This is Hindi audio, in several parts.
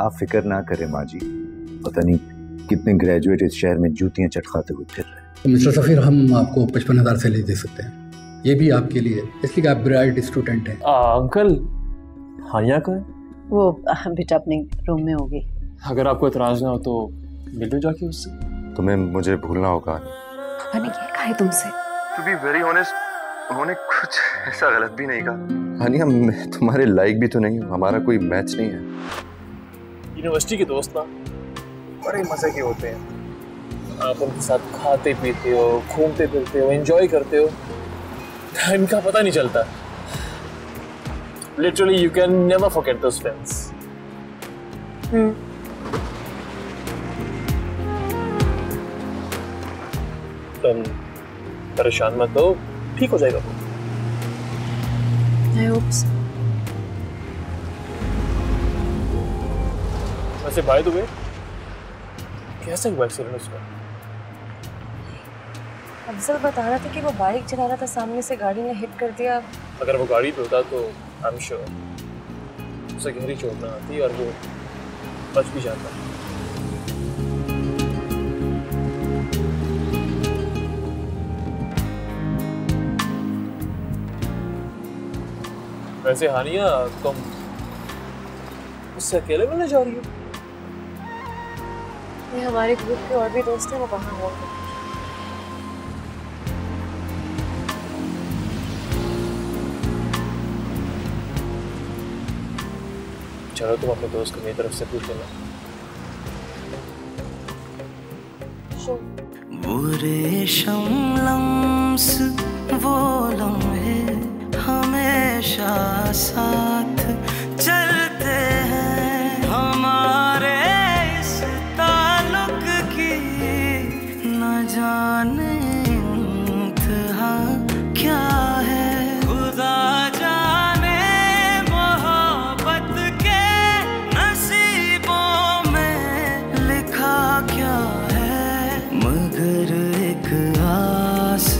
आप फिक्र ना करें माँ जी, पता नहीं कितने ग्रेजुएट इस शहर में जूतियां चटखाते हुए फिर रहे हैं। तो मिस्टर सफीर, हम आपको 55,000 सैलरी दे सकते हैं, ये भी आपके लिए, इसलिए आप ब्राइट स्टूडेंट हैं। अंकल, हानिया का है? वो बेटा अपने रूम में होगी। अगर आपको इतराज ना हो तो मिल लो जाके उससे। तुम्हें मुझे भूलना होगा। पापा ने क्या कहा है तुमसे? टू बी वेरी ऑनेस्ट, उन्होंने कुछ ऐसा गलत भी नहीं कहा। हानिया, मैं तुम्हारे लायक भी तो नहीं हूँ, हमारा कोई मैच नहीं है। यूनिवर्सिटी के दोस्त ना बड़े मजे के होते हैं। आप उनके साथ खाते पीते हो, घूमते फिरते हो, एंजॉय करते हो, टाइम का पता नहीं चलता। Literally, you can never forget those friends. तुम परेशान मत हो, ठीक हो जाएगा वो। I hope so. वैसे बाय द वे, कैसा हुआ एक्सीडेंट उसका? अफजल बता रहा था कि वो बाइक चला रहा था, सामने से गाड़ी ने हिट कर दिया। अगर वो गाड़ी पे होता तो आई एम श्योर उसे गहरी चोट ना आती और वो बच भी जाता। वैसे हानिया, तुम उससे अकेले मिलने जा रही हो? ये हमारे ग्रुप के और भी दोस्त हैं, वो वहाँ होंगे। चलो तुम अपने दोस्त को मेरी तरफ से पूछ लेना। वो रेशम लम्स, वो लम्हे हमेशा साथ चलते हैं, हमारे इस ताल्लुक की न जाने इंतहा क्या है। खुदा जाने मोहब्बत के नसीबों में लिखा क्या है, मगर एक आस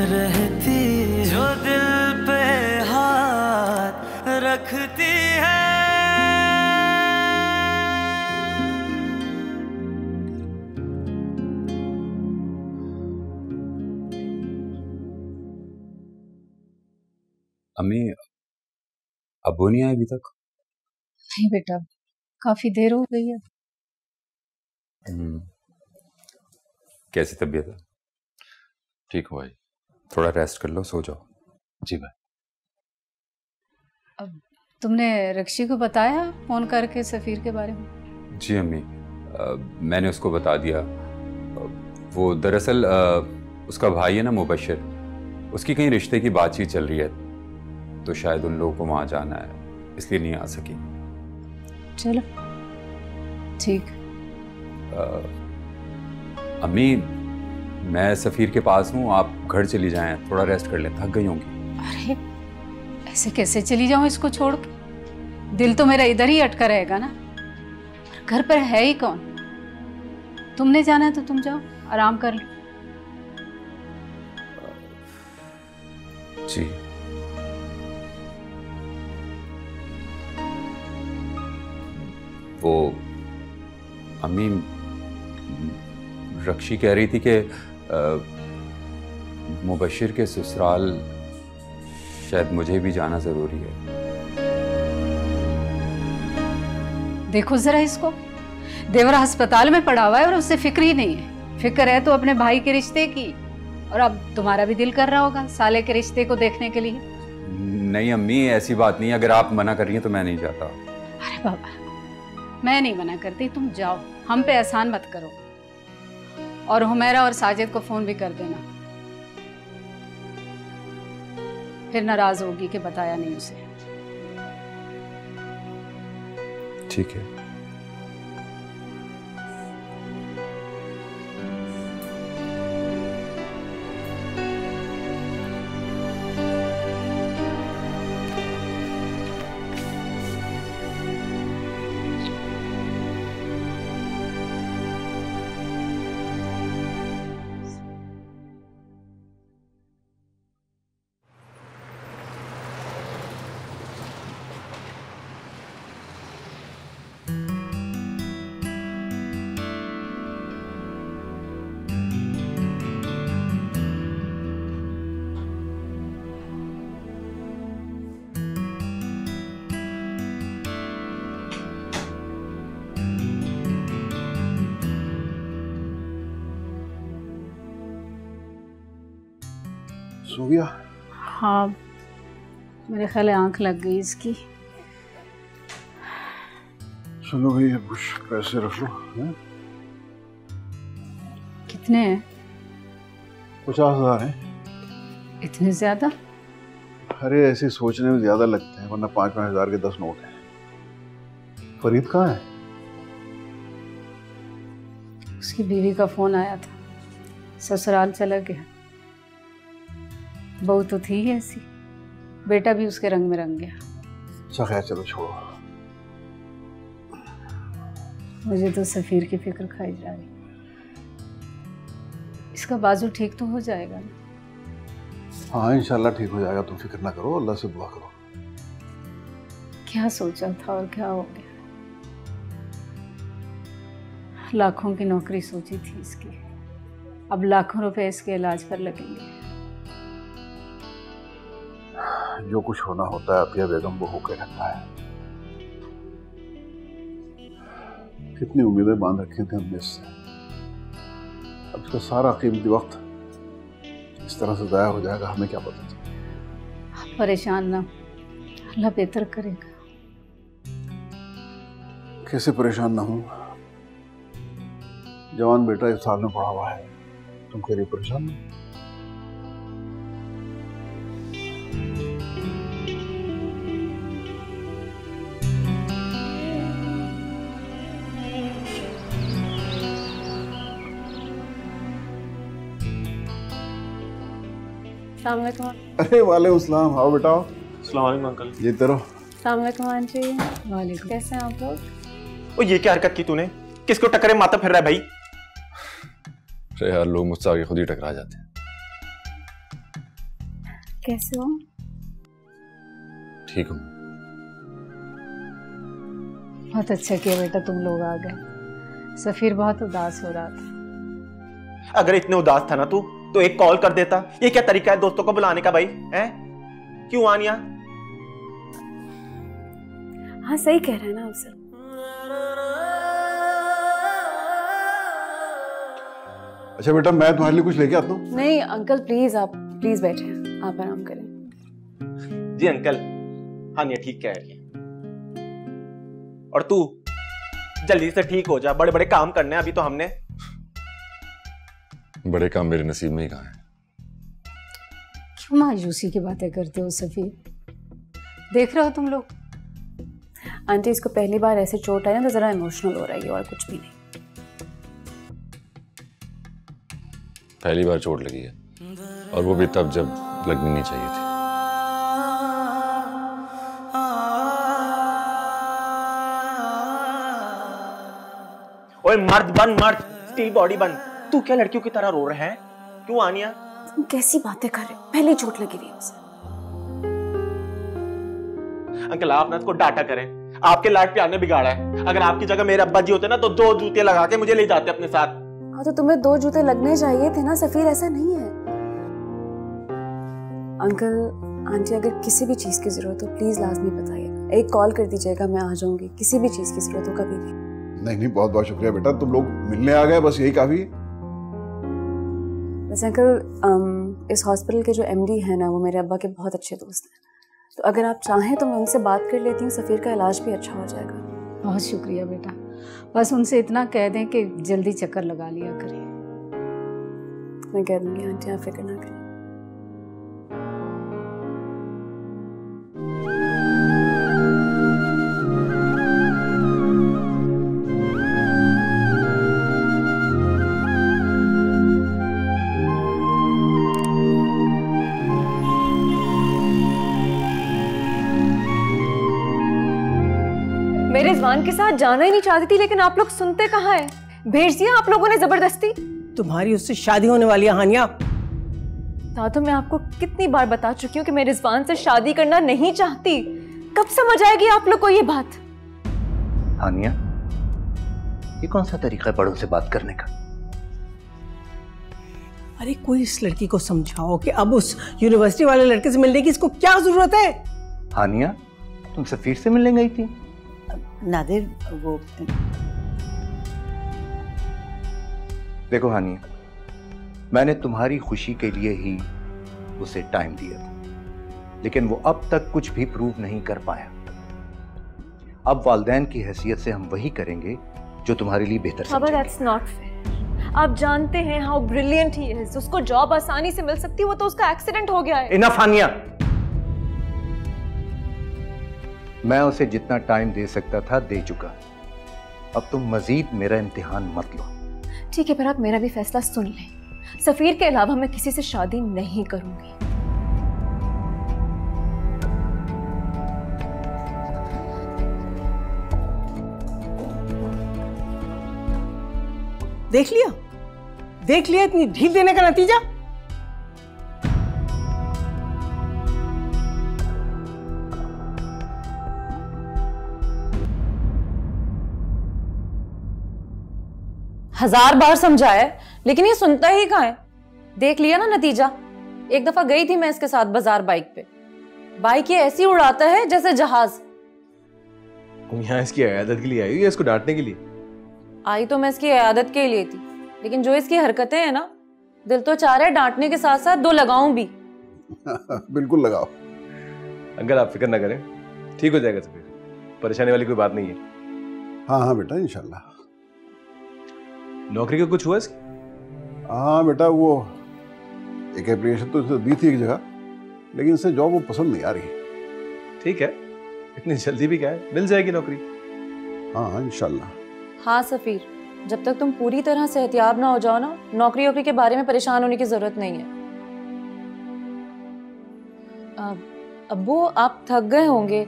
रहती जो दिल पे हाथ रखती है। अम्मी, अबू नहीं आए अभी तक? नहीं बेटा, काफी देर हो गई है। कैसी तबीयत है? ठीक हो भाई? थोड़ा रेस्ट कर लो, सो जाओ। जी भाई। अब तुमने रक्षी को बताया फोन करके सफीर के बारे में? जी अम्मी, मैंने उसको बता दिया। वो दरअसल उसका भाई है ना मुबशिर, उसकी कहीं रिश्ते की बातचीत चल रही है, तो शायद उन लोगों को वहाँ जाना है, इसलिए नहीं आ सकी। चलो ठीक। अम्मी, मैं सफ़ीर के पास हूँ, आप घर चली जाएं, थोड़ा रेस्ट कर लें, थक गई होंगी। अरे ऐसे कैसे चली जाऊं इसको छोड़ के? दिल तो मेरा इधर ही अटका रहेगा ना। घर पर है ही कौन? तुमने जाना है तो तुम जाओ, आराम कर लो। जी। वो अम्मी, रक्षी कह रही थी कि मुबशिर के ससुराल शायद मुझे भी जाना जरूरी है। देखो जरा इसको, देवरा अस्पताल में पड़ा हुआ है और उससे फिक्र ही नहीं है। फिक्र है तो अपने भाई के रिश्ते की, और अब तुम्हारा भी दिल कर रहा होगा साले के रिश्ते को देखने के लिए। नहीं अम्मी, ऐसी बात नहीं, अगर आप मना कर रही हैं तो मैं नहीं जाता। अरे बाबा, मैं नहीं मना करती, तुम जाओ, हम पे एहसान मत करो। और हुमैरा और साजिद को फोन भी कर देना, फिर नाराज होगी कि बताया नहीं उसे। ठीक है। सो गया? हाँ, मेरे ख्याल है आंख लग गई इसकी। चलो भाई, अब कुछ पैसे रख लो। हैं? कितने हैं? 50,000 है। इतने ज्यादा? अरे ऐसे सोचने में ज्यादा लगते हैं, वरना 5-5 हज़ार के 10 नोट हैं। फरीद कहाँ है? उसकी बीवी का फोन आया था, ससुराल चला गया। बहू तो थी ही ऐसी, बेटा भी उसके रंग में रंग गया। अच्छा खैर, चलो छोड़ो। मुझे तो सफीर की फिक्र खाई जा रही। इसका बाजू ठीक तो हो जाएगा ना? हाँ इंशाल्लाह ठीक हो जाएगा, तुम फिक्र ना करो, अल्लाह से दुआ करो। क्या सोचा था और क्या हो गया। लाखों की नौकरी सोची थी इसकी, अब लाखों रुपए इसके इलाज पर लगेंगे। जो कुछ होना होता है अपिया बेगम वो होकर रहता है। कितनी उम्मीदें बांध रखी थी हमने इससे, अब इसका सारा कीमती वक्त इस तरह से ज़ाया हो जाएगा, हमें क्या पता चला। परेशान ना, अल्लाह बेहतर करेगा। कैसे परेशान ना हूं, जवान बेटा इस साल में पढ़ा हुआ है, तुम कह रही परेशान नहीं? अरे वालेकुम सलाम, आओ बेटा। अस्सलाम वालेकुम अंकल। ये तेरा। अस्सलाम वालेकुम आंटी। वालेकुम। कैसे हैं आप लोग? ओ ये क्या हरकत की तूने? किसको टक्करे माता फिर रहा है भाई? अरे यार, लोग मुझसे आगे खुद ही टकरा जाते हैं। कैसे हो? ठीक हूँ। बहुत अच्छा किया बेटा तुम लोग आ गए। सफीर बहुत उदास हो रहा था। अगर इतने उदास था ना तू तो एक कॉल कर देता। ये क्या तरीका है दोस्तों को बुलाने का भाई? हैं? क्यों आनिया? हाँ सही कह रहे हैं ना आप सर। अच्छा बेटा, मैं तुम्हारे लिए कुछ लेके आता हूँ। नहीं अंकल प्लीज, आप प्लीज बैठे, आप आराम करें। जी अंकल, हानिया ठीक कह रही है। और तू जल्दी से ठीक हो जा, बड़े बड़े काम करने हैं अभी तो हमने। बड़े काम मेरे नसीब में ही कहाँ है। क्यों मायूसी की बातें करते हो सफीर? देख रहे हो तुम लोग, आंटी इसको पहली बार ऐसे चोट आई ना तो जरा इमोशनल हो रही है, और कुछ भी नहीं। पहली बार चोट लगी है, और वो भी तब जब लगनी नहीं चाहिए थी। ओए मर्द बन, मर्द, स्टील बॉडी बन। तू क्या लड़कियों की तरह रो रहा है? क्यों आनिया? तुम कैसी बातें कर रहे हो? पहले चोट लगी हुई है उसे। अंकल आप ना इसको डांटा करें, आपके लाड प्यार ने बिगाड़ा है। अगर आपकी जगह मेरे अब्बा जी होते ना तो 2 जूते लगा के मुझे ले जाते अपने साथ। हाँ तो तुम्हें 2 जूते लगने चाहिए थे ना सफीर, ऐसा नहीं है। अंकल आंटी अगर किसी भी चीज की जरूरत हो प्लीज लाजमी बताइएगा, एक कॉल कर दीजिएगा, मैं आ जाऊंगी। किसी भी चीज की जरूरत हो कभी भी। नहीं, बहुत बहुत शुक्रिया बेटा, तुम लोग मिलने आ गए, बस यही काफी है। वैसे अंकल इस हॉस्पिटल के जो एमडी है ना वो मेरे अब्बा के बहुत अच्छे दोस्त हैं, तो अगर आप चाहें तो मैं उनसे बात कर लेती हूँ, सफीर का इलाज भी अच्छा हो जाएगा। बहुत शुक्रिया बेटा, बस उनसे इतना कह दें कि जल्दी चक्कर लगा लिया करें। मैं कह दूंगी आंटी, आप फिक्र ना करें। मेरे रिजवान के साथ जाना ही नहीं चाहती थी, लेकिन आप लोग सुनते कहाँ है? भेज दिया आप लोगों ने जबरदस्ती। तुम्हारी उससे शादी होने वाली है हानिया। दादू मैं आपको कितनी बार बता चुकी हूँ कि मैं रिजवान से शादी करना नहीं चाहती। कब समझ आएगी आप लोग को ये बात? हानिया, ये कौन सा तरीका है बड़ों से बात करने का? अरे कोई इस लड़की को समझाओ कि अब उस यूनिवर्सिटी वाले लड़के से मिलने की इसको क्या जरूरत है? हानिया, तुम सफीर से मिलने गई थी? नादिर वो देखो हानिया, मैंने तुम्हारी खुशी के लिए ही उसे टाइम दिया था, लेकिन वो अब तक कुछ भी प्रूव नहीं कर पाया। अब वालिदैन की हैसियत से हम वही करेंगे जो तुम्हारे लिए बेहतर समझेंगे। that's not fair। आप जानते हैं हाउ ब्रिलियंट ही है, उसको जॉब आसानी से मिल सकती है, वो तो उसका एक्सीडेंट हो गया है। इनफ हानिया, मैं उसे जितना टाइम दे सकता था दे चुका। अब तुम मजीद मेरा इम्तिहान मत लो। ठीक है, पर आप मेरा भी फैसला सुन लें। सफीर के अलावा मैं किसी से शादी नहीं करूंगी। देख लिया, देख लिया इतनी ढील देने का नतीजा। हजार बार समझाया लेकिन ये सुनता ही कहाँ है। देख लिया ना नतीजा। एक दफा गई थी मैं इसके साथ बाजार बाइक पे, बाइक ये ऐसी उड़ाता है जैसे जहाज। तुम यहाँ इसकी इयादत के लिए आई हो या इसको डांटने के लिए? आई तो मैं इसकी इयादत के लिए थी, लेकिन जो इसकी हरकतें हैं ना, दिल तो चाह रहा है डांटने के साथ साथ दो लगाऊं भी। बिल्कुल लगाओ। अंकल आप फिक्र ना करें, ठीक हो जाएगा सफीर, परेशानी वाली कोई बात नहीं है। हाँ हाँ बेटा, इंशाल्लाह। नौकरी का कुछ हुआ इसकी? हाँ बेटा, वो एक एप्लीकेशन तो इसे दी थी एक जगह, लेकिन इसे जॉब वो पसंद नहीं आ रही। ठीक है, इतनी जल्दी भी क्या है, मिल जाएगी नौकरी। हाँ इंशाल्लाह। हाँ सफीर, जब तक तुम पूरी तरह से एहतियात ना हो जाओ ना, नौकरी वोकरी के बारे में परेशान होने की जरूरत नहीं है। अब्बू आप थक गए होंगे,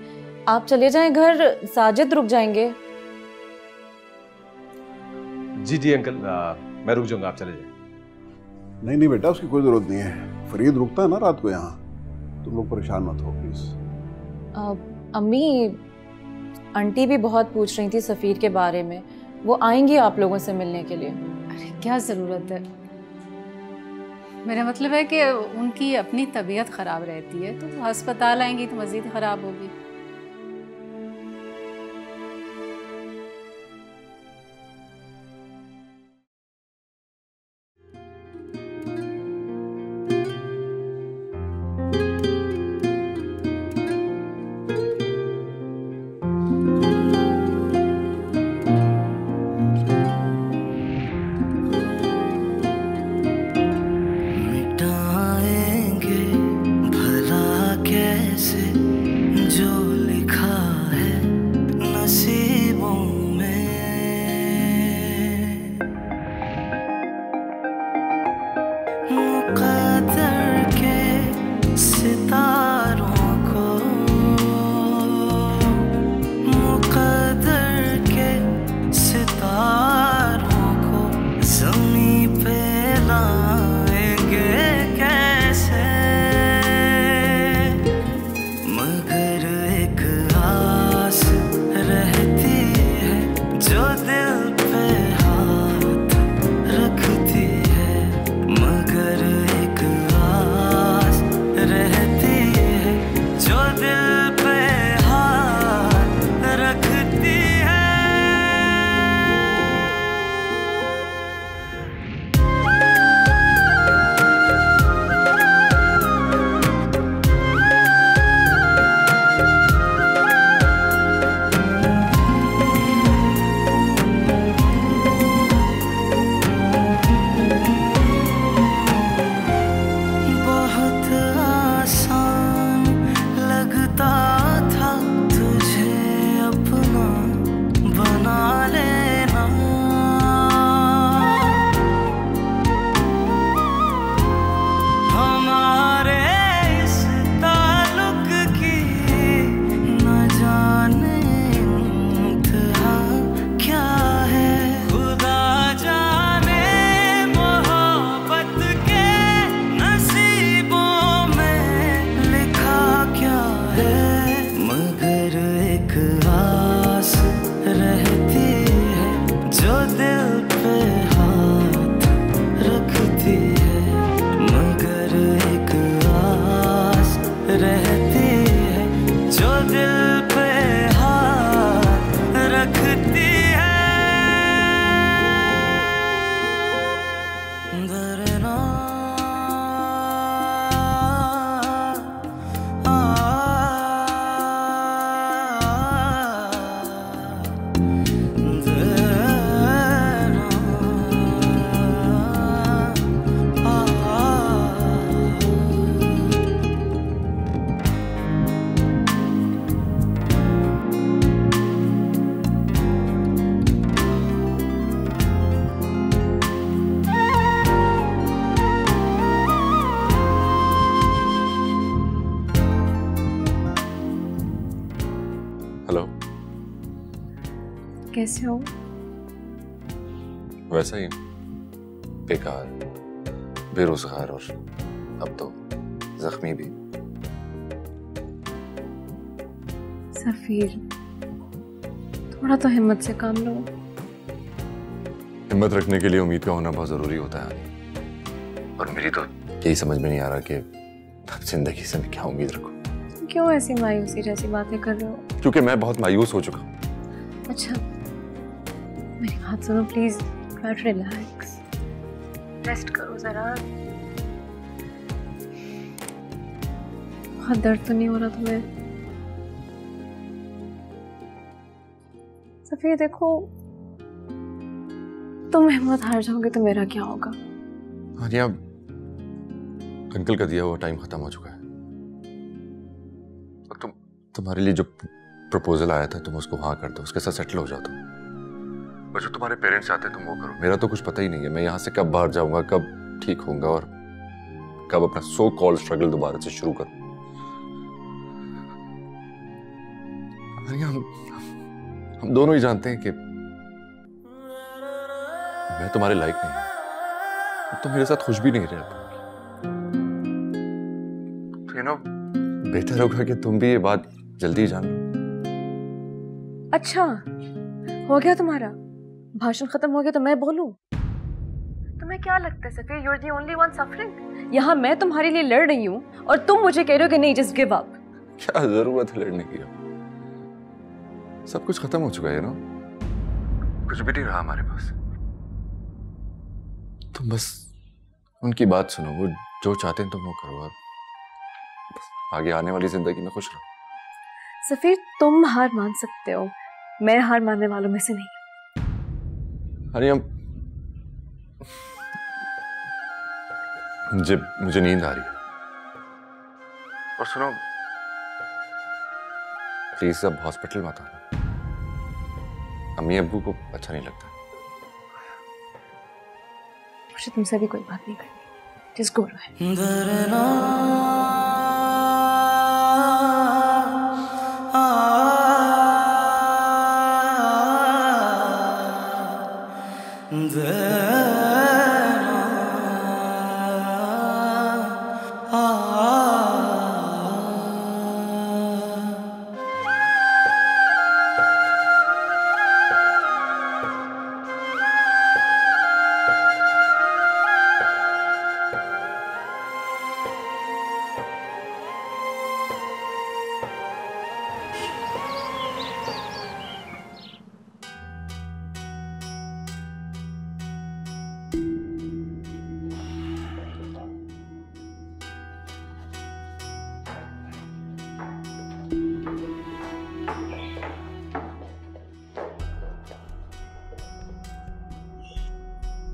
आप चले जाएं घर, साजिद रुक जाएंगे। जी जी अंकल, मैं रुक जाऊंगा, आप चले जाएं। नहीं नहीं बेटा, उसकी कोई जरूरत नहीं है। फरीद रुकता है ना रात को यहाँ, तुम लोग परेशान मत हो प्लीज। अम्मी, आंटी भी बहुत पूछ रही थी सफीर के बारे में, वो आएंगी आप लोगों से मिलने के लिए। अरे क्या ज़रूरत है, मेरा मतलब है कि उनकी अपनी तबीयत ख़राब रहती है, तो अस्पताल आएंगी तो मज़ीद ख़राब होगी। हेलो। कैसे हो? वैसा ही, बेकार, बेरोजगार और अब तो जख्मी भी। सफीर, थोड़ा तो हिम्मत से काम लो। हिम्मत रखने के लिए उम्मीद का होना बहुत जरूरी होता है, और मेरी तो यही समझ में नहीं आ रहा कि जिंदगी से मैं क्या उम्मीद रखूं। क्यों ऐसी मायूसी जैसी बातें कर रहे हो? क्योंकि मैं बहुत मायूस हो चुका हूं। अच्छा, मेरी बात सुनो प्लीज। रिलैक्स, रेस्ट करो जरा। बहुत दर्द तो नहीं हो रहा तुम्हें? सफीर देखो, तुम हिम्मत हार जाओगे तो मेरा क्या होगा? हानिया, अंकल का दिया हुआ टाइम खत्म हो चुका है। और तुम्हारे लिए जो प्रपोजल आया था, तुम उसको हाँ कर दो, उसके साथ सेटल हो जाओ तुम। और जो तुम्हारे पेरेंट्स चाहते हैं तुम वो करो। मेरा तो कुछ पता ही नहीं है, मैं यहाँ से कब बाहर जाऊंगा, कब ठीक होऊंगा और कब अपना सो कॉल्ड स्ट्रगल दोबारा से शुरू करूं। हम दोनों ही जानते हैं कि मैं तुम्हारे लायक नहीं, तुम मेरे साथ खुश भी नहीं रह पाओगे। तो यू नो, बेहतर होगा कि तुम भी ये बात जल्दी जान लो। अच्छा, हो गया तुम्हारा भाषण खत्म हो गया तो मैं बोलूं? तुम्हें क्या लगता है Safeer, you are the only one suffering? यहाँ मैं तुम्हारे लिए लड़ रही हूँ और तुम मुझे कह रहे हो कि नहीं, जस्ट गिव अप। क्या जरूरत है लड़ने की? सब कुछ खत्म हो चुका है ना, कुछ भी नहीं रहा हमारे पास। तुम बस उनकी बात सुनो, वो जो चाहते हैं तुम वो करो, और आगे आने वाली जिंदगी में खुश रहो। सफीर, तुम हार मान सकते हो, मैं हार मानने वालों में से नहीं। अरे मुझे नींद आ रही है। और सुनो, प्लीज अब हॉस्पिटल मत आना, अम्मी अब्बू को अच्छा नहीं लगता। मुझे तुमसे भी कोई बात नहीं करनी, जस्ट गो अहेड।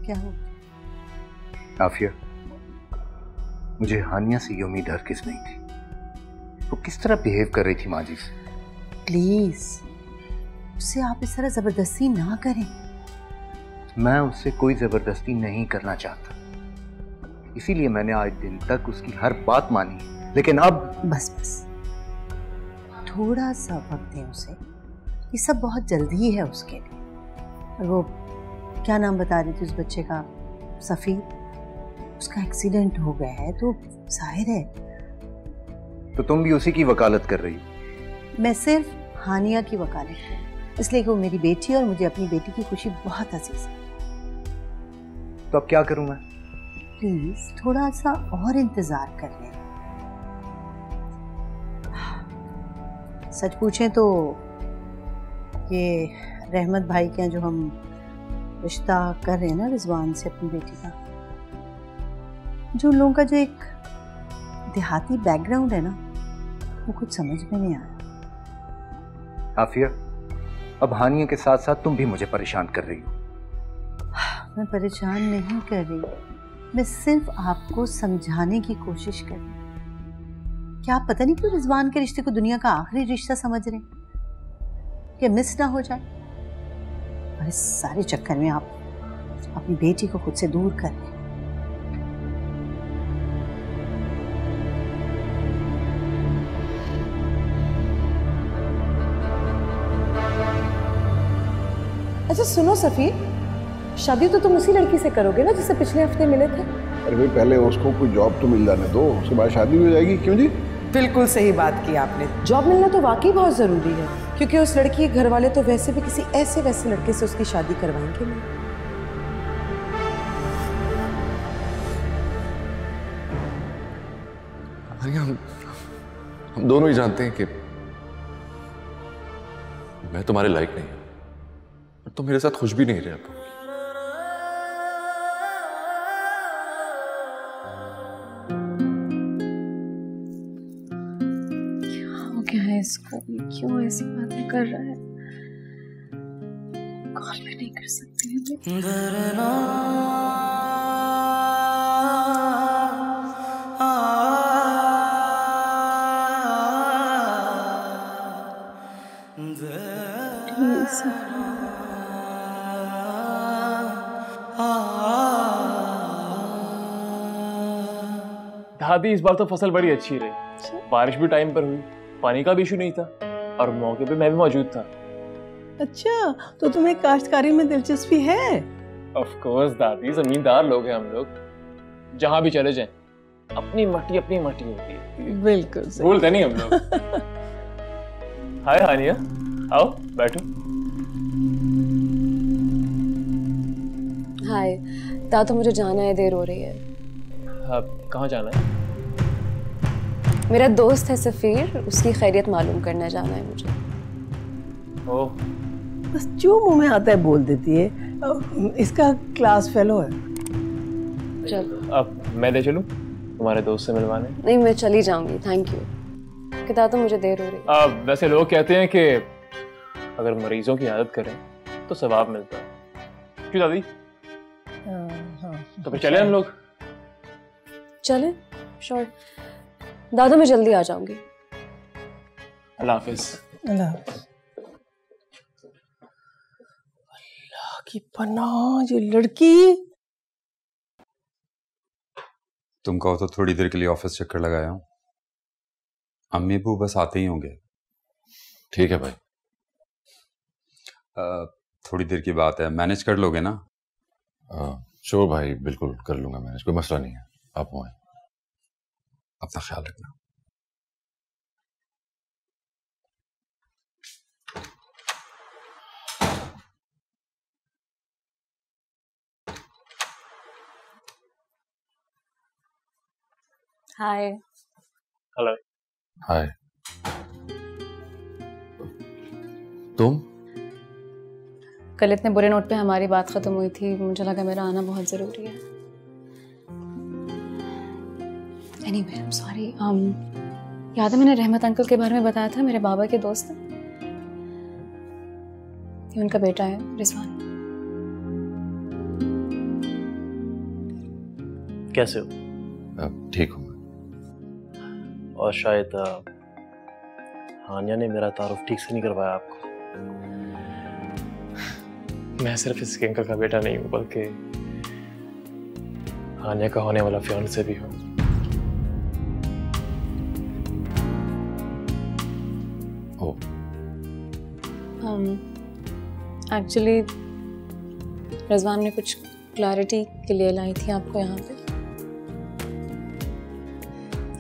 क्या हो? आफिया, मुझे हानिया से ये उम्मीद हरगिज़ नहीं थी। वो किस तरह बिहेव कर रही थी माँ जी से। प्लीज उससे आप इस तरह जबरदस्ती ना करें। मैं उससे कोई जबरदस्ती नहीं करना चाहता, इसीलिए मैंने आज दिन तक उसकी हर बात मानी, लेकिन अब बस थोड़ा सा वक्त दें उसे, ये सब बहुत जल्दी है उसके लिए। और वो क्या नाम बता रही थी उस बच्चे का? सफीर, उसका एक्सीडेंट हो गया है तो जाहिर है। तो तुम भी उसी की वकालत कर रही हो? मैं सिर्फ हानिया की वकालत कर रही हूँ, इसलिए कि वो मेरी बेटी है और मुझे अपनी बेटी की खुशी बहुत अजीज है। तो अब क्या करूं मैं? प्लीज थोड़ा सा और इंतजार कर लें। सच पूछें तो ये रहमत भाई के जो हम रिश्ता कर रहे हैं ना रिजवान से अपनी बेटी का, जो उन लोगों का जो एक देहाती बैकग्राउंड है ना, वो कुछ समझ में नहीं आ रहा। आफिया, अब हानिया के साथ साथ तुम भी मुझे परेशान कर रही हो। मैं परेशान नहीं कर रही, मैं सिर्फ आपको समझाने की कोशिश कर रही हूँ। क्या आप पता नहीं क्यों रिजवान के रिश्ते को दुनिया का आखिरी रिश्ता समझ रहे हैं कि मिस ना हो जाए, और इस सारे चक्कर में आप अपनी बेटी को खुद से दूर कर रहे हैं। अच्छा सुनो सफीर, शादी तो तुम उसी लड़की से करोगे ना जिससे पिछले हफ्ते मिले थे? अरे भाई पहले उसको कोई जॉब तो मिल जाने दो, उसके बाद शादी हो जाएगी। क्यों जी? बिल्कुल सही बात की आपने। जॉब मिलना तो वाकई बहुत जरूरी है, क्योंकि उस लड़की के घर वाले तो वैसे भी किसी ऐसे वैसे लड़के से उसकी शादी करवाएंगे नहीं। हम दोनों ही जानते हैं कि मैं तुम्हारे लायक नहीं हूं, और तुम मेरे साथ खुश भी नहीं रह पाओगे। क्या है इसको, क्यों ऐसी बातें कर रहा है? कॉल भी नहीं कर सकती दादी इस बार तो फसल बड़ी अच्छी रही, बारिश भी टाइम पर हुई, पानी का भी इशू नहीं था, और मौके पे मैं भी मौजूद था। अच्छा, तो तुम्हें काश्तकारी में दिलचस्पी है? ऑफ कोर्स दादी, जमींदार लोग हैं हम लोग, जहां भी चले जाएं अपनी मट्टी होती है। बिल्कुल भूलते नहीं हम लोग। हाय हानिया, आओ बैठो। हाय दादा, मुझे जाना है, देर हो रही है। कहाँ जाना है? मेरा दोस्त है सफीर, उसकी खैरियत मालूम करना जाना है मुझे। ओह, बस जो मुंह में आता है बोल देती है। इसका क्लास फेलो है। चल अब मैं ले चलूं तुम्हारे दोस्त से मिलवाने? नहीं, मैं चली जाऊंगी, थैंक यू। कि दादा मुझे देर हो रही है। वैसे लोग कहते हैं कि अगर मरीजों की आदत करें तो सवाब मिलता है। क्यों दादी? हाँ, तो फिर चले हम लोग? चले, श्योर। दादा मैं जल्दी आ जाऊंगी। अल्लाह हाफिज। अल्लाह की पनाह, ये लड़की। तुम कहो तो थोड़ी देर के लिए ऑफिस चक्कर लगाया हूँ। अम्मी अबू बस आते ही होंगे। ठीक है भाई। थोड़ी देर की बात है, मैनेज कर लोगे ना? श्योर भाई, बिल्कुल कर लूंगा मैनेज, कोई मसला नहीं है। आप वहाँ अपना ख्याल रखना। हाय। हेलो। हाय। तुम? कल इतने बुरे नोट पे हमारी बात खत्म हुई थी, मुझे लगा मेरा आना बहुत जरूरी है। Anyway, I'm sorry. याद है मैंने रहमत अंकल के बारे में बताया था, मेरे बाबा के दोस्त हैं। ये उनका बेटा है रिजवान। कैसे हो? ठीक हूँ। और शायद हानिया ने मेरा तारुफ ठीक से नहीं करवाया आपको। मैं सिर्फ इसके अंकल का बेटा नहीं हूँ, बल्कि हानिया का होने वाला फियांसे भी हूँ। एक्चुअली रिजवान ने कुछ क्लैरिटी के लिए लाई थी आपको यहाँ पे।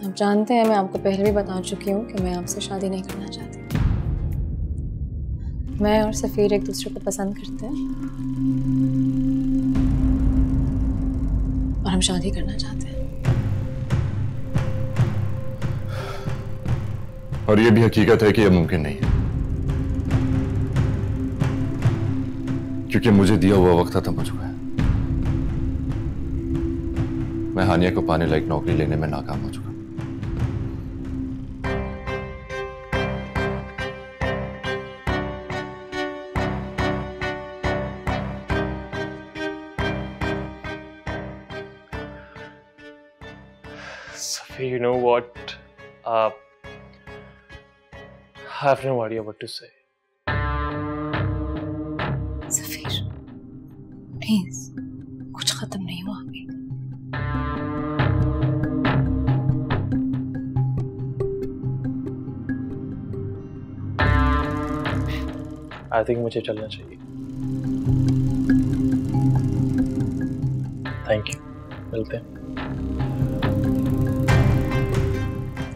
आप जानते हैं, मैं आपको पहले भी बता चुकी हूँ कि मैं आपसे शादी नहीं करना चाहती। मैं और सफीर एक दूसरे को पसंद करते हैं और हम शादी करना चाहते हैं। और ये भी हकीकत है कि यह मुमकिन नहीं है, क्योंकि मुझे दिया हुआ वक्त खत्म हो चुका है। मैं हानिया को पाने लायक नौकरी लेने में नाकाम हो चुका। Safi, you know what? I have no idea what to say. Safeer, please, कुछ खत्म नहीं हुआ अभी। I think मुझे चलना चाहिए। थैंक यू, मिलते हैं।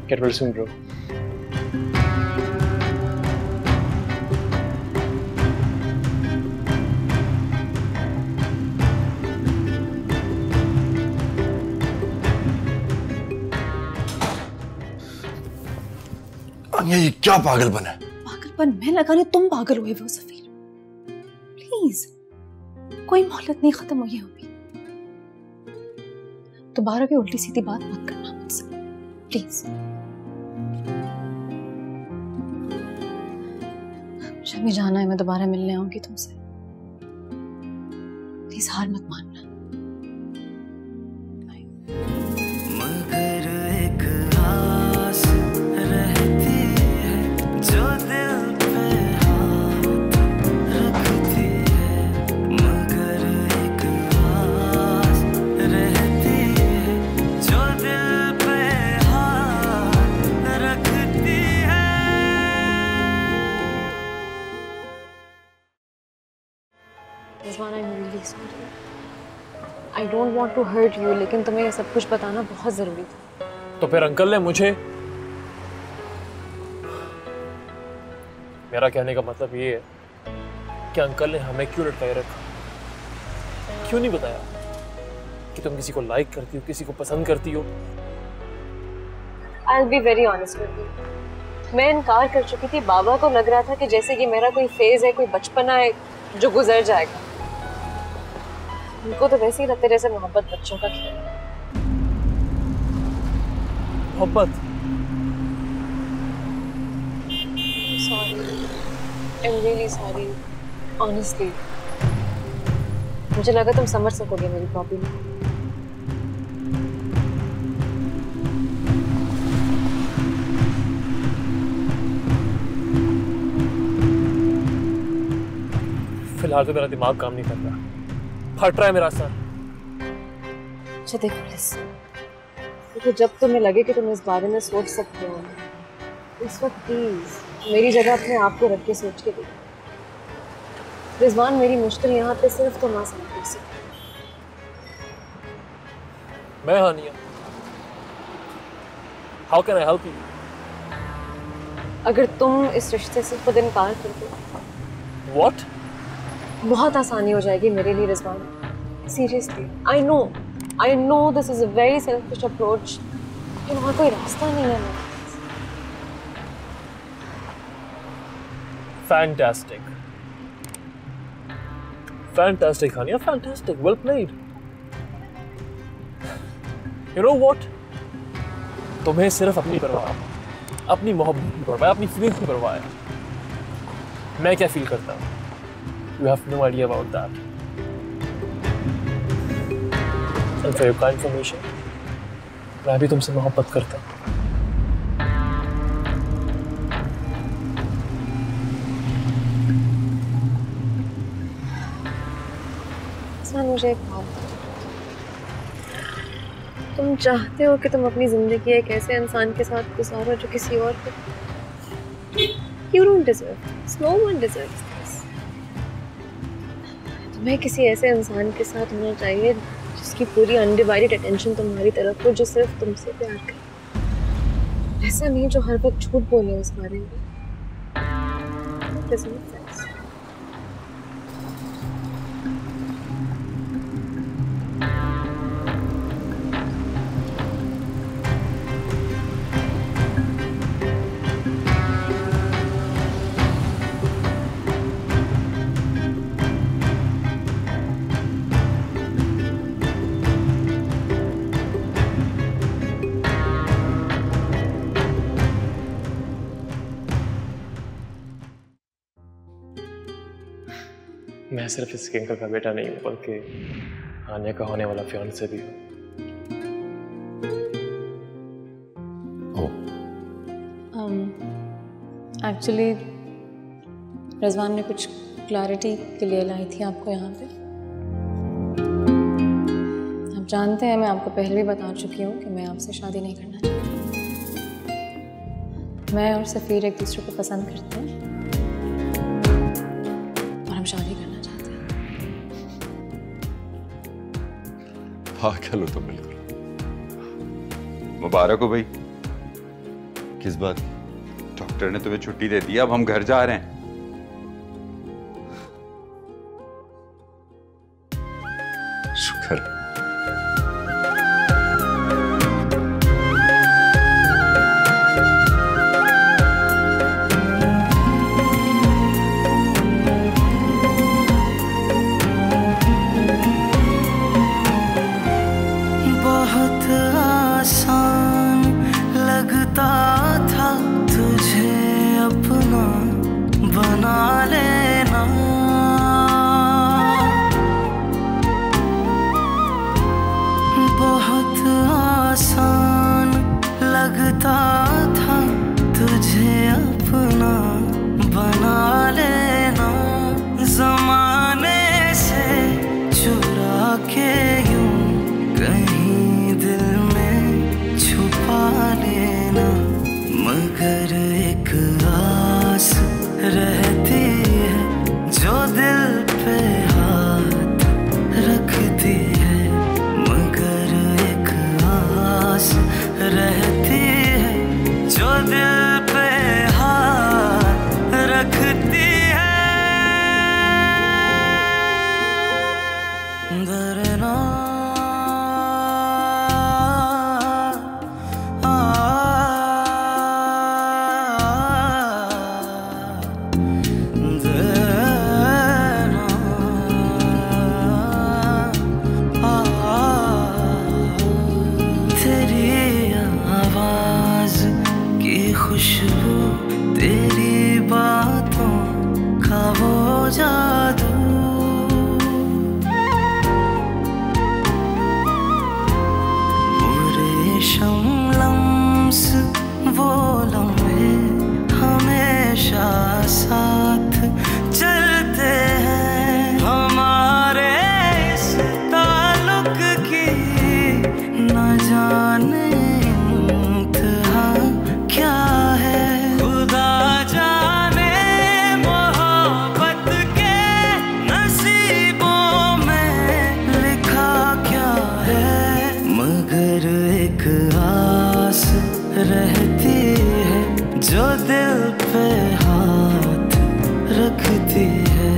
Get well soon, bro. ये क्या पागलपन है? पागलपन मैं लगा रही, तुम पागल हुए वो सफीर। प्लीज कोई मोहलत नहीं खत्म हुई है अभी। दोबारा भी उल्टी सीधी बात मत करना मुझसे प्लीज। मुझे भी जाना है, मैं दोबारा मिलने आऊंगी तुमसे। प्लीज हार मत मानना। I don't want to hurt you, लेकिन तुम्हें ये सब कुछ बताना बहुत जरूरी था। तो फिर अंकल ने मुझे, मेरा कहने का मतलब ये है कि अंकल ने हमें क्यों लटकाए रखा, क्यों नहीं बताया कि तुम किसी को लाइक करती हो, किसी को पसंद करती हो। I'll be very honest with you. मैं इनकार कर चुकी थी। बाबा को लग रहा था कि जैसे कि मेरा कोई फेज है, कोई बचपना है जो गुजर जाएगा। उनको तो वैसे ही लगता है जैसे मोहब्बत बच्चों का खेल है। मोहब्बत? Sorry. I'm really sorry. Honestly. मुझे लगा तुम समझ सकोगे मेरी प्रॉब्लम। फिलहाल तो मेरा दिमाग काम नहीं कर रहा, फट रहा है मेरा सर। अच्छा देखो, जब तुम्हें लगे कि तुम इस बारे में सोच सकते हो, इस वक्त प्लीज मेरी जगह अपने आप को रख के सोच के देखो। रिजवान, मेरी मुश्किल यहाँ पे सिर्फ तुम आसान कर सकते। मैं Hania, how can I help you? अगर तुम इस रिश्ते से खुद इनकार कर दो। व्हाट? बहुत आसानी हो जाएगी मेरे लिए Rizwan. Seriously, I know this is a very selfish approach, लेकिन वहाँ कोई रास्ता नहीं है मेरे पास। Fantastic, fantastic Hania, fantastic, well played. You know what, तुम्हें सिर्फ अपनी परवाह है, अपनी मोहब्बत की परवाह है, अपनी फीलिंग्स की परवाह है। मैं क्या फील करता हूँ, you have no idea about that. And for your kind information, मैं भी तुमसे मोहब्बत करता हूँ। मुझे एक बात, तुम चाहते हो कि तुम अपनी जिंदगी एक ऐसे इंसान के साथ गुजारो जो किसी और को, you don't deserve this. No one deserves this. तुम्हें किसी ऐसे इंसान के साथ होना चाहिए जिसकी पूरी अनडिवाइडेड अटेंशन तुम्हारी तरफ हो, जो सिर्फ तुमसे प्यार करे, ऐसा नहीं जो हर वक्त झूठ बोले उस बारे में। मैं सिर्फ इस किंकर का बेटा नहीं हूँ, बल्कि आने का होने वाला फियांसे भी हूँ। एक्चुअली रिजवान ने कुछ क्लैरिटी के लिए लाई थी आपको यहाँ पे। आप जानते हैं, मैं आपको पहले भी बता चुकी हूँ कि मैं आपसे शादी नहीं करना चाहती। मैं और सफ़ीर एक दूसरे को पसंद करते हैं और हम शादी करना चाहते हैं। पागल हो तुम बिल्कुल। मुबारक हो भाई। किस बात? डॉक्टर ने तुम्हें छुट्टी दे दी, अब हम घर जा रहे हैं। शुक्र। बहुत आसान लगता था तुझे अपना बना लेना, बहुत आसान लगता था तुझे अपना बना लेना, जमाने से चुरा के यूं कहीं दिल में छुपा लेना, मगर एक आस रहती है जो दिल पे हाथ रखती है, मगर एक आस रहती है जो दिल पे हाथ रखती है। डरना तेरी आवाज की खुशबू, तेरी बातों का वो जादू, रेशम लम्स वो लम्हे हमेशा साथ चलते हैं, हमारे इस ताल्लुक की न जाने इंतहा क्या है, खुदा जाने मोहब्बत के नसीबों में लिखा क्या है, मगर एक आस रहती है जो दिल पे हाथ रखती है,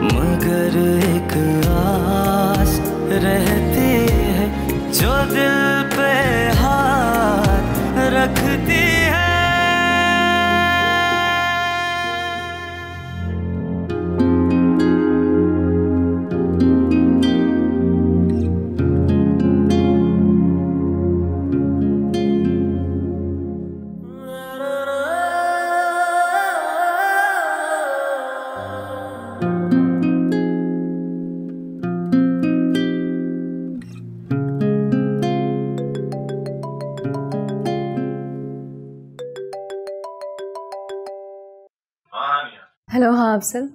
मगर एक आस रहती है जो दिल पे हाथ रखती है। हेलो, हाँ अफजल,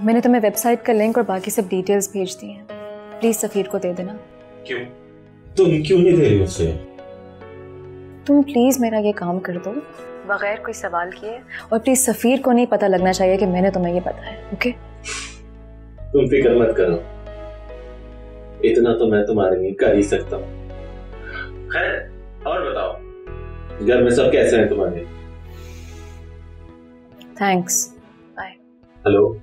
मैंने तुम्हें वेबसाइट का लिंक और बाकी सब डिटेल्स भेज दी हैं। प्लीज सफीर को दे देना। क्यों? तुम क्यों नहीं दे रही उसे? तुम प्लीज मेरा ये काम कर दो बगैर कोई सवाल किए, और प्लीज सफीर को नहीं पता लगना चाहिए कि मैंने तुम्हें ये बताया। ओके? तुम फिक्र मत करो, इतना तो मैं तुम्हारे लिए कर ही सकता हूँ। खैर, और बताओ, घर में सब कैसे हैं तुम्हारे? Thanks, bye. हेलो।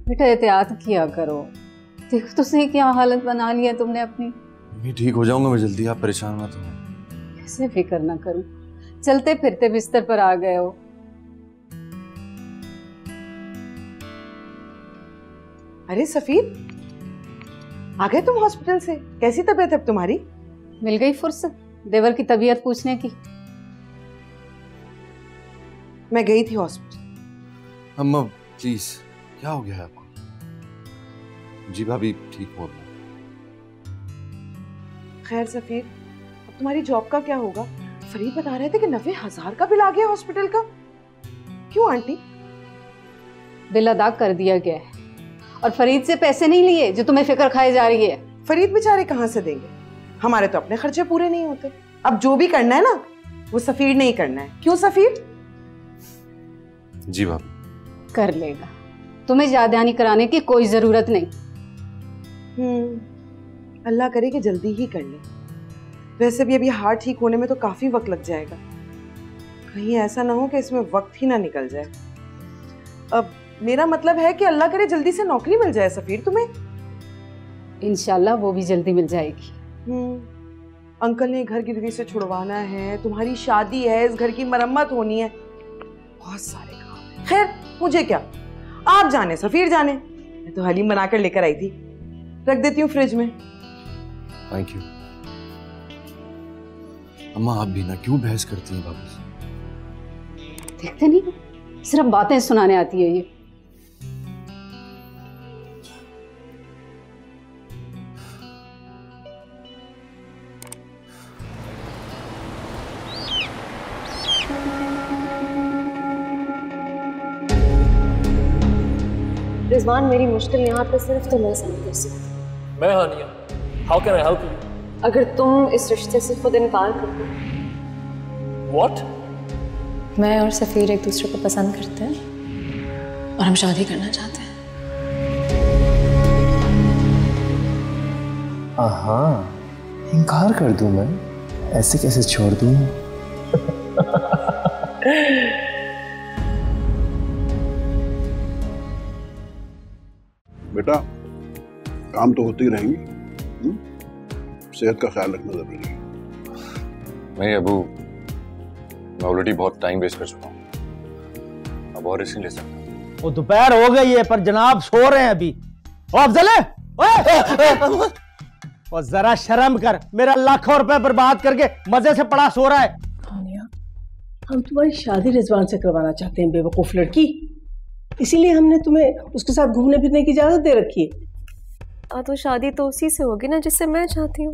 बेटा एहतियात किया करो, देखो तो सही क्या हालत बना ली है तुमने अपनी। मैं ठीक हो जाऊंगा मैं जल्दी, आप परेशान मत हो। कैसे फिक्र ना करूं, चलते फिरते बिस्तर पर आ गए हो। अरे सफीर, आ गए तुम हॉस्पिटल से? कैसी तबीयत है तुम्हारी? मिल गई फुर्सत देवर की तबीयत पूछने की। मैं गई थी हॉस्पिटल। अम्मा प्लीज, क्या हो गया है आपको? जी भाभी ठीक हो। खैर सफीर, अब तुम्हारी जॉब का क्या होगा? फरीद बता रहे थे कि 90,000 का बिल आ गया हॉस्पिटल का। क्यों आंटी? बिल अदा कर दिया गया है और फरीद से पैसे नहीं लिए जो तुम्हें फिक्र खाई जा रही है। फरीद बेचारे कहाँ से देंगे? हमारे तो अपने खर्चे पूरे नहीं होते। अब जो भी करना है ना वो सफीर ने ही करना है। क्यों सफीर? जी भाभी। कर लेगा, तुम्हें याददानी कराने की कोई जरूरत नहीं। अल्लाह करे कि जल्दी ही कर ले। वैसे भी अभी हार्ट ठीक होने में तो काफी वक्त लग जाएगा। कहीं ऐसा ना हो कि इसमें वक्त ही ना निकल जाए। अब मेरा मतलब है कि अल्लाह करे जल्दी से नौकरी मिल जाए सफीर तुम्हें। इंशाल्लाह वो भी जल्दी मिल जाएगी। अंकल ने घर गिरवी से छुड़वाना है, तुम्हारी शादी है, इस घर की मरम्मत होनी है, बहुत सारे काम हैं। खैर मुझे क्या, आप जाने सफीर जाने। मैं तो हलीम बनाकर लेकर आई थी, रख देती हूँ फ्रिज में। Thank you. अम्मा आप भी ना क्यों बहस करती हैं भाभी से? देखते नहीं, सिर्फ बातें सुनाने आती है ये। रिजवान, मेरी मुश्किल यहाँ पे सिर्फ तो मैं समझ कर सकती। मैं Hania, how can I help you? अगर तुम इस रिश्ते से खुद इनकार कर दो। व्हाट? मैं और सफीर एक दूसरे को पसंद करते हैं और हम शादी करना चाहते हैं। हाँ, इनकार कर दूं मैं? ऐसे कैसे छोड़ दूं? बेटा काम तो होते ही रहेंगे, सेहत का ख्याल रखना जरूरी है। नहीं अबू, मैं ऑलरेडी बहुत टाइम वेस्ट कर चुका हूँ, अब और रिस्क नहीं ले सकता। वो दोपहर हो गई है पर जनाब सो रहे हैं अभी। ओ अफजल, और जरा शर्म कर, मेरा लाखों रुपए बर्बाद करके मजे से पड़ा सो रहा है। हम तुम्हारी शादी रिजवान से करवाना चाहते हैं, बेवकूफ लड़की। इसीलिए हमने तुम्हें उसके साथ घूमने फिरने की इजाजत दे रखी है। तो शादी तो उसी से होगी ना जिससे मैं चाहती हूँ।